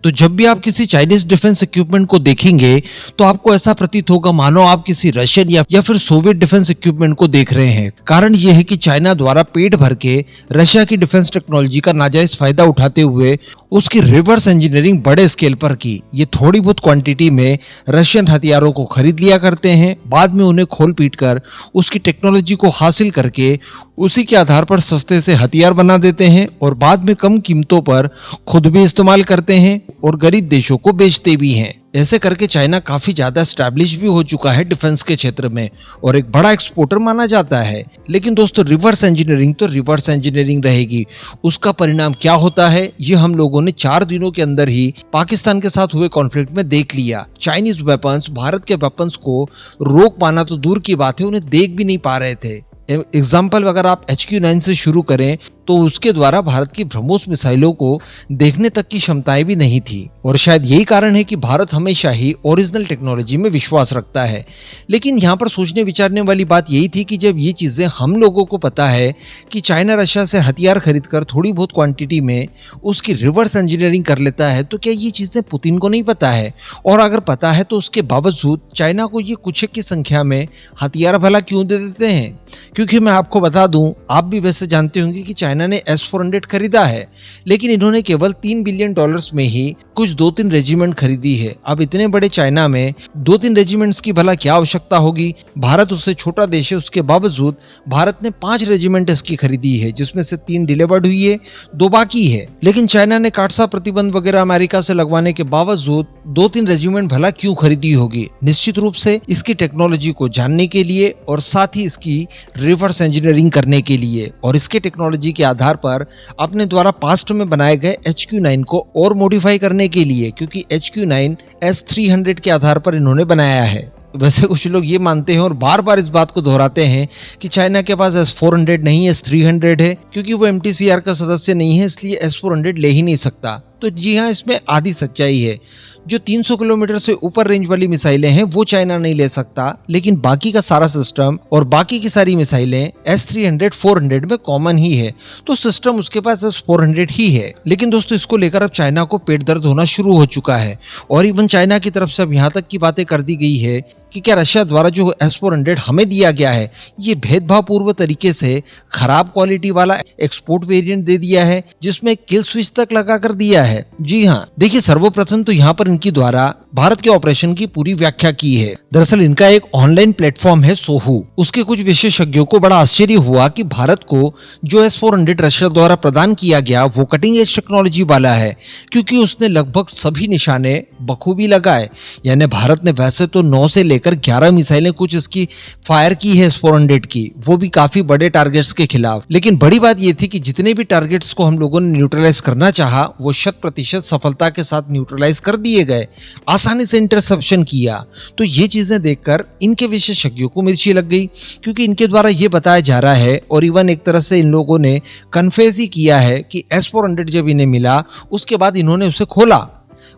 तो जब भी आप किसी चाइनीज डिफेंस इक्विपमेंट को देखेंगे तो आपको ऐसा प्रतीत होगा मानो आप किसी रशियन या फिर सोवियत डिफेंस इक्विपमेंट को देख रहे हैं। कारण यह है कि चाइना द्वारा पेट भर के रशिया की डिफेंस टेक्नोलॉजी का नाजायज फायदा उठाते हुए उसकी रिवर्स इंजीनियरिंग बड़े स्केल पर की। ये थोड़ी बहुत क्वांटिटी में रशियन हथियारों को खरीद लिया करते हैं, बाद में उन्हें खोल पीट कर उसकी टेक्नोलॉजी को हासिल करके उसी के आधार पर सस्ते से हथियार बना देते हैं और बाद में कम कीमतों पर खुद भी इस्तेमाल करते हैं और गरीब देशों को बेचते भी हैं। ऐसे करके चाइना काफी ज्यादा एस्टैब्लिश भी हो चुका है डिफेंस के क्षेत्र में और एक बड़ा एक्सपोर्टर माना जाता है। लेकिन दोस्तों रिवर्स इंजीनियरिंग तो रिवर्स इंजीनियरिंग रहेगी। उसका परिणाम क्या होता है ये हम लोगों ने 4 दिनों के अंदर ही पाकिस्तान के साथ हुए कॉन्फ्लिक्ट में देख लिया। चाइनीज वेपन्स भारत के वेपन्स को रोक पाना तो दूर की बात है, उन्हें देख भी नहीं पा रहे थे। एग्जाम्पल अगर आप HQ-9 से शुरू करें तो उसके द्वारा भारत की ब्रह्मोस मिसाइलों को देखने तक की क्षमताएं भी नहीं थी और शायद यही कारण है कि भारत हमेशा ही ओरिजिनल टेक्नोलॉजी में विश्वास रखता है। लेकिन यहाँ पर सोचने विचारने वाली बात यही थी कि जब ये चीजें हम लोगों को पता है कि चाइना रशिया से हथियार खरीद कर थोड़ी बहुत क्वांटिटी में उसकी रिवर्स इंजीनियरिंग कर लेता है, तो क्या ये चीजें पुतिन को नहीं पता है? और अगर पता है तो उसके बावजूद चाइना को ये कुछ की संख्या में हथियार भला क्यों दे देते हैं? क्योंकि मैं आपको बता दूं, आप भी वैसे जानते होंगे कि चाइना ने S-400 खरीदा है, लेकिन इन्होंने केवल $3 बिलियन में ही कुछ 2-3 रेजिमेंट खरीदी है। अब इतने बड़े चाइना में 2-3 रेजिमेंट्स की भला क्या आवश्यकता होगी? भारत उससे छोटा देश है, उसके बावजूद भारत ने 5 रेजिमेंट इसकी खरीदी है, जिसमें से 3 डिलीवर्ड हुई है, 2 बाकी है। लेकिन चाइना ने काटसा प्रतिबंध वगैरह अमेरिका से लगवाने के बावजूद 2-3 रेजिमेंट भला क्यों खरीदी होगी? निश्चित रूप से इसकी टेक्नोलॉजी को जानने के लिए और साथ ही इसकी रिवर्स इंजीनियरिंग करने के लिए और इसके टेक्नोलॉजी के आधार पर अपने द्वारा पास्ट में बनाए गए HQ-9 को और मॉडिफाई करने के लिए, क्योंकि HQ-9 S-300 के आधार पर इन्होंने बनाया है। वैसे कुछ लोग ये मानते हैं और बार बार इस बात को दोहराते हैं कि चाइना के पास S-400 नहीं S-300 है, क्योंकि वो MTCR का सदस्य नहीं है, इसलिए S-400 ले ही नहीं सकता। तो जी हाँ, इसमें आधी सच्चाई है। जो 300 किलोमीटर से ऊपर रेंज वाली मिसाइलें हैं वो चाइना नहीं ले सकता, लेकिन बाकी का सारा सिस्टम और बाकी की सारी मिसाइलें S-300 400 में कॉमन ही है, तो सिस्टम उसके पास S-400 ही है। लेकिन दोस्तों इसको लेकर अब चाइना को पेट दर्द होना शुरू हो चुका है और इवन चाइना की तरफ से अब यहाँ तक की बातें कर दी गई है कि क्या रशिया द्वारा जो S-400 हमें दिया गया है ये भेदभावपूर्ण तरीके से खराब क्वालिटी वाला एक्सपोर्ट वेरिएंट दे दिया है, जिसमें किल स्विच तक लगा कर दिया है। जी हाँ, देखिए सर्वप्रथम तो यहाँ पर इनकी द्वारा भारत के ऑपरेशन की पूरी व्याख्या की है। दरअसल इनका एक ऑनलाइन प्लेटफॉर्म है सोहू। उसके कुछ विशेषज्ञों को बड़ा आश्चर्य हुआ कि भारत को जो S-400 रशिया द्वारा प्रदान किया गया वो कटिंग एज टेक्नोलॉजी वाला है, क्योंकि उसने लगभग सभी निशाने बखूबी लगाए। यानी भारत ने वैसे तो 9 से लेकर 11 मिसाइलें कुछ इसकी फायर की है S-400 की, वो भी काफी बड़े टारगेट्स के खिलाफ। लेकिन बड़ी बात यह थी कि जितने भी टारगेट्स को हम लोगों ने न्यूट्रलाइज करना चाहा वो 100% सफलता के साथ न्यूट्रलाइज कर दिए गए, आसानी से इंटरसेप्शन किया। तो ये चीजें देखकर इनके विशेषज्ञों को मिर्ची लग गई, क्योंकि इनके द्वारा ये बताया जा रहा है और इवन एक तरह से इन लोगों ने कन्फेस ही किया है कि S-400 जब इन्हें मिला उसके बाद इन्होंने उसे खोला,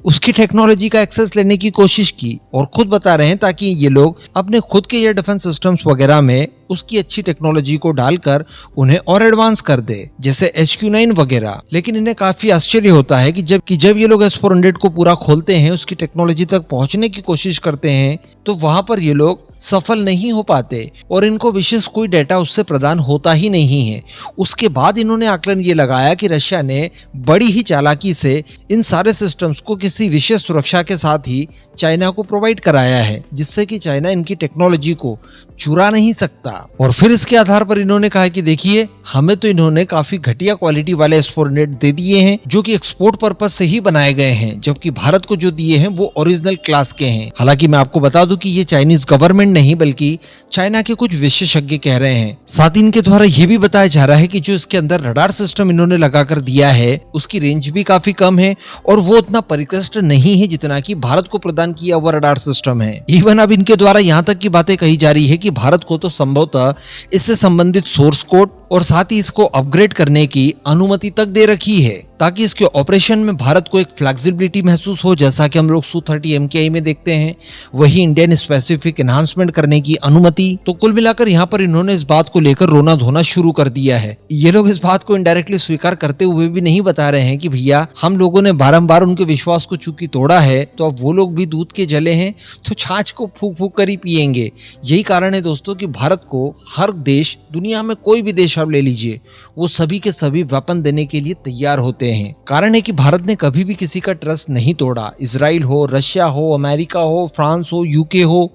उसकी टेक्नोलॉजी का एक्सेस लेने की कोशिश की और खुद बता रहे हैं ताकि ये लोग अपने खुद के एयर डिफेंस सिस्टम्स वगैरह में उसकी अच्छी टेक्नोलॉजी को डालकर उन्हें और एडवांस कर दे, जैसे HQ-9 वगैरह। लेकिन इन्हें काफी आश्चर्य होता है कि जब ये लोग S-400 को पूरा खोलते हैं, उसकी टेक्नोलॉजी तक पहुंचने की कोशिश करते हैं, तो वहां पर ये लोग सफल नहीं हो पाते और इनको विशेष कोई डेटा उससे प्रदान होता ही नहीं है। उसके बाद इन्होंने आकलन ये लगाया कि रशिया ने बड़ी ही चालाकी से इन सारे सिस्टम्स को किसी विशेष सुरक्षा के साथ ही चाइना को प्रोवाइड कराया है, जिससे कि चाइना इनकी टेक्नोलॉजी को चुरा नहीं सकता। और फिर इसके आधार पर इन्होंने कहा कि देखिए, हमें तो इन्होंने काफी घटिया क्वालिटी वाले S-400 दे दिए हैं जो कि एक्सपोर्ट पर्पस से ही बनाए गए हैं, जबकि भारत को जो दिए हैं वो ओरिजिनल क्लास के हैं। हालांकि मैं आपको बता दूं कि ये चाइनीज गवर्नमेंट नहीं बल्कि चाइना के कुछ विशेषज्ञ कह रहे हैं। साथ ही इनके द्वारा ये भी बताया जा रहा है कि जो इसके अंदर रडार सिस्टम इन्होंने लगाकर दिया है उसकी रेंज भी काफी कम है और वो उतना परिष्कृत नहीं है जितना कि भारत को प्रदान किया हुआ रडार सिस्टम है। इवन अब इनके द्वारा यहाँ तक की बातें कही जा रही है कि भारत को तो संभवतः इससे संबंधित सोर्स कोड और साथ ही इसको अपग्रेड करने की अनुमति तक दे रखी है, ताकि इसके ऑपरेशन में भारत को एक फ्लेक्सिबिलिटी महसूस हो, जैसा कि हम लोग Su-30 MKI में देखते हैं। वही इंडियन स्पेसिफिक एनहांसमेंट करने की अनुमति। तो कुल मिलाकर यहाँ पर इन्होंने इस बात को लेकर रोना धोना शुरू कर दिया है। ये लोग इस बात को इनडायरेक्टली स्वीकार करते हुए भी नहीं बता रहे हैं कि भैया हम लोगों ने बारंबार उनके विश्वास को चूंकि तोड़ा है, तो अब वो लोग भी दूध के जले हैं तो छाछ को फूक फूक कर ही पियेंगे। यही कारण है दोस्तों कि भारत को हर देश, दुनिया में कोई भी देश आप ले लीजिए, वो सभी के सभी वेपन देने के लिए तैयार होते हैं। कारण है कि भारत ने कभी भी किसी का ट्रस्ट नहीं तोड़ा। इजराइल हो, रशिया हो, अमेरिका हो, फ्रांस हो, यूके हो,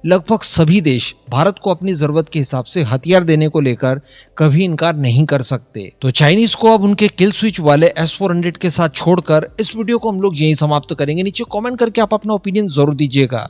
लगभग सभी देश भारत को अपनी जरूरत के हिसाब से हथियार देने को लेकर कभी इनकार नहीं कर सकते। तो चाइनीज को अब उनके किल स्विच वाले S-400 के साथ छोड़कर इस वीडियो को हम लोग यहीं समाप्त करेंगे। नीचे कमेंट करके आप अपना ओपिनियन जरूर दीजिएगा।